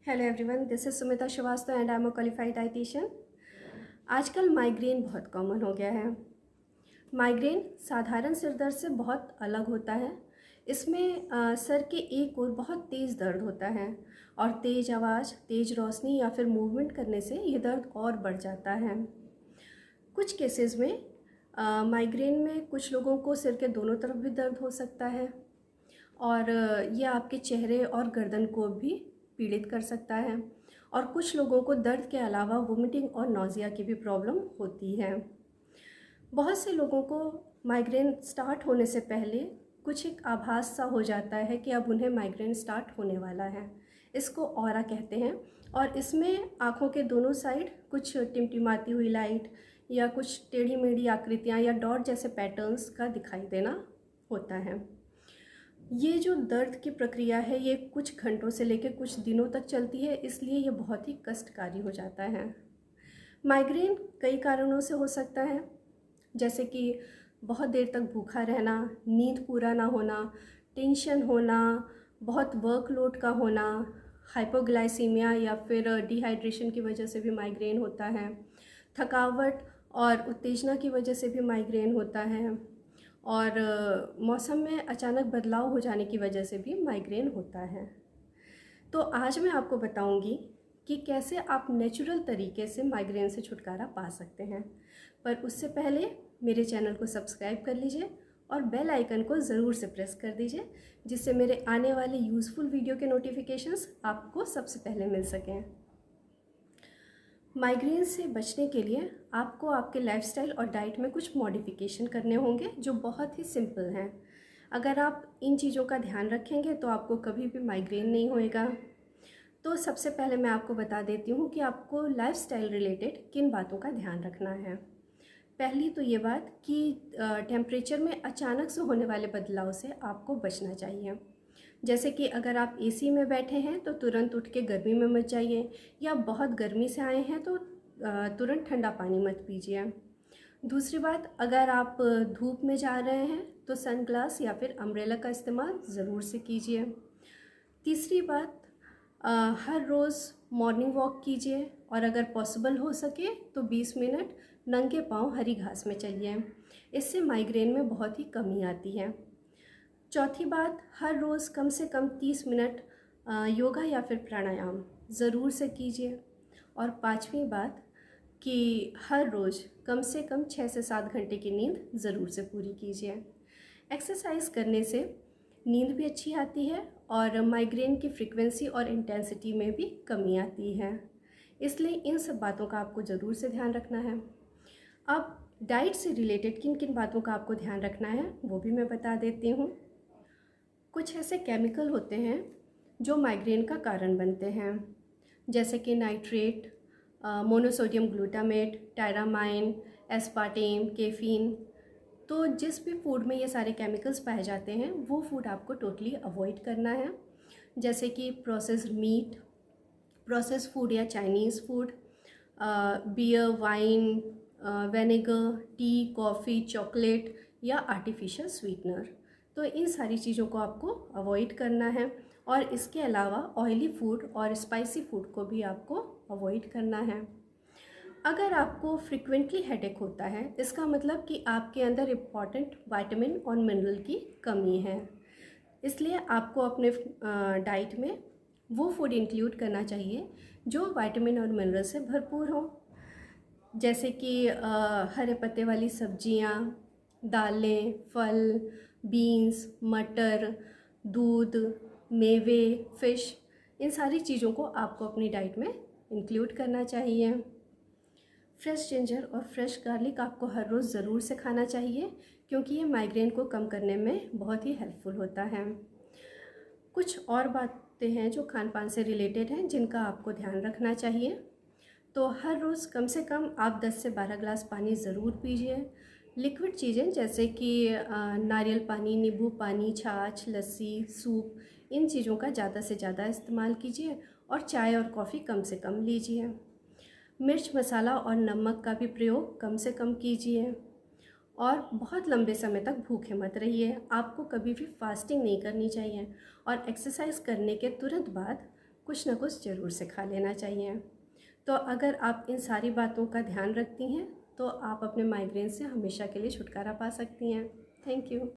Hello everyone, this is Sumita Srivastava and I am a qualified dietitian. आजकल migraine बहुत common हो गया है। माइग्रेन साधारण सिर दर्द से बहुत अलग होता है। इसमें सर के एक ओर बहुत तेज़ दर्द होता है और तेज़ आवाज़, तेज़ रोशनी या फिर मूवमेंट करने से ये दर्द और बढ़ जाता है। कुछ केसेस में माइग्रेन में कुछ लोगों को सिर के दोनों तरफ भी दर्द हो सकता है और ये आपके चेहरे और गर्दन को भी पीड़ित कर सकता है। और कुछ लोगों को दर्द के अलावा वोमिटिंग और नौजिया की भी प्रॉब्लम होती है। बहुत से लोगों को माइग्रेन स्टार्ट होने से पहले कुछ एक आभास सा हो जाता है कि अब उन्हें माइग्रेन स्टार्ट होने वाला है। इसको ऑरा कहते हैं और इसमें आँखों के दोनों साइड कुछ टिमटिमाती हुई लाइट या कुछ टेढ़ी मेढ़ी आकृतियाँ या डॉट जैसे पैटर्न्स का दिखाई देना होता है। ये जो दर्द की प्रक्रिया है ये कुछ घंटों से लेकर कुछ दिनों तक चलती है, इसलिए ये बहुत ही कष्टकारी हो जाता है। माइग्रेन कई कारणों से हो सकता है, जैसे कि बहुत देर तक भूखा रहना, नींद पूरा ना होना, टेंशन होना, बहुत वर्कलोड का होना, हाइपोग्लाइसीमिया या फिर डिहाइड्रेशन की वजह से भी माइग्रेन होता है, थकावट और उत्तेजना की वजह से भी माइग्रेन होता है और मौसम में अचानक बदलाव हो जाने की वजह से भी माइग्रेन होता है। तो आज मैं आपको बताऊंगी कि कैसे आप नेचुरल तरीके से माइग्रेन से छुटकारा पा सकते हैं। पर उससे पहले मेरे चैनल को सब्सक्राइब कर लीजिए और बेल आइकन को ज़रूर से प्रेस कर दीजिए, जिससे मेरे आने वाले यूज़फुल वीडियो के नोटिफिकेशंस आपको सबसे पहले मिल सकें। माइग्रेन से बचने के लिए आपको आपके लाइफस्टाइल और डाइट में कुछ मॉडिफिकेशन करने होंगे जो बहुत ही सिंपल हैं। अगर आप इन चीज़ों का ध्यान रखेंगे तो आपको कभी भी माइग्रेन नहीं होएगा। तो सबसे पहले मैं आपको बता देती हूँ कि आपको लाइफस्टाइल रिलेटेड किन बातों का ध्यान रखना है। पहली तो ये बात कि टेम्परेचर में अचानक से होने वाले बदलाव से आपको बचना चाहिए। जैसे कि अगर आप एसी में बैठे हैं तो तुरंत उठ के गर्मी में मत जाइए, या बहुत गर्मी से आए हैं तो तुरंत ठंडा पानी मत पीजिए। दूसरी बात, अगर आप धूप में जा रहे हैं तो सनग्लास या फिर अम्ब्रेला का इस्तेमाल ज़रूर से कीजिए। तीसरी बात, हर रोज़ मॉर्निंग वॉक कीजिए और अगर पॉसिबल हो सके तो 20 मिनट नंगे पाँव हरी घास में चलिए। इससे माइग्रेन में बहुत ही कमी आती है। चौथी बात, हर रोज़ कम से कम 30 मिनट योगा या फिर प्राणायाम ज़रूर से कीजिए। और पांचवी बात कि हर रोज़ कम से कम 6 से 7 घंटे की नींद ज़रूर से पूरी कीजिए। एक्सरसाइज करने से नींद भी अच्छी आती है और माइग्रेन की फ्रीक्वेंसी और इंटेंसिटी में भी कमी आती है। इसलिए इन सब बातों का आपको ज़रूर से ध्यान रखना है। अब डाइट से रिलेटेड किन किन बातों का आपको ध्यान रखना है वो भी मैं बता देती हूँ। कुछ ऐसे केमिकल होते हैं जो माइग्रेन का कारण बनते हैं, जैसे कि nitrate, monosodium glutamate, tyramine, aspartame, caffeine. तो जिस भी फूड में ये सारे केमिकल्स पाए जाते हैं वो फूड आपको टोटली अवॉइड करना है, जैसे कि प्रोसेस्ड मीट, प्रोसेस्ड फूड या Chinese food, beer, wine, vinegar, tea, coffee, chocolate या आर्टिफिशियल स्वीटनर। तो इन सारी चीज़ों को आपको अवॉइड करना है और इसके अलावा ऑयली फूड और स्पाइसी फूड को भी आपको अवॉइड करना है। अगर आपको फ्रिक्वेंटली हेडेक होता है, इसका मतलब कि आपके अंदर इम्पॉर्टेंट विटामिन और मिनरल की कमी है। इसलिए आपको अपने डाइट में वो फूड इंक्लूड करना चाहिए जो विटामिन और मिनरल से भरपूर हो, जैसे कि हरे पत्ते वाली सब्जियां, दालें, फल, बीन्स, मटर, दूध, मेवे, फ़िश। इन सारी चीज़ों को आपको अपनी डाइट में इंक्लूड करना चाहिए। फ्रेश जिंजर और फ्रेश गार्लिक आपको हर रोज़ ज़रूर से खाना चाहिए, क्योंकि ये माइग्रेन को कम करने में बहुत ही हेल्पफुल होता है। कुछ और बातें हैं जो खान पान से रिलेटेड हैं जिनका आपको ध्यान रखना चाहिए। तो हर रोज़ कम से कम आप 10 से 12 ग्लास पानी ज़रूर पीजिए। लिक्विड चीज़ें जैसे कि नारियल पानी, नींबू पानी, छाछ, लस्सी, सूप, इन चीज़ों का ज़्यादा से ज़्यादा इस्तेमाल कीजिए और चाय और कॉफ़ी कम से कम लीजिए। मिर्च, मसाला और नमक का भी प्रयोग कम से कम कीजिए और बहुत लंबे समय तक भूखे मत रहिए। आपको कभी भी फास्टिंग नहीं करनी चाहिए और एक्सरसाइज करने के तुरंत बाद कुछ ना कुछ ज़रूर से खा लेना चाहिए। तो अगर आप इन सारी बातों का ध्यान रखती हैं तो आप अपने माइग्रेन से हमेशा के लिए छुटकारा पा सकती हैं। Thank you.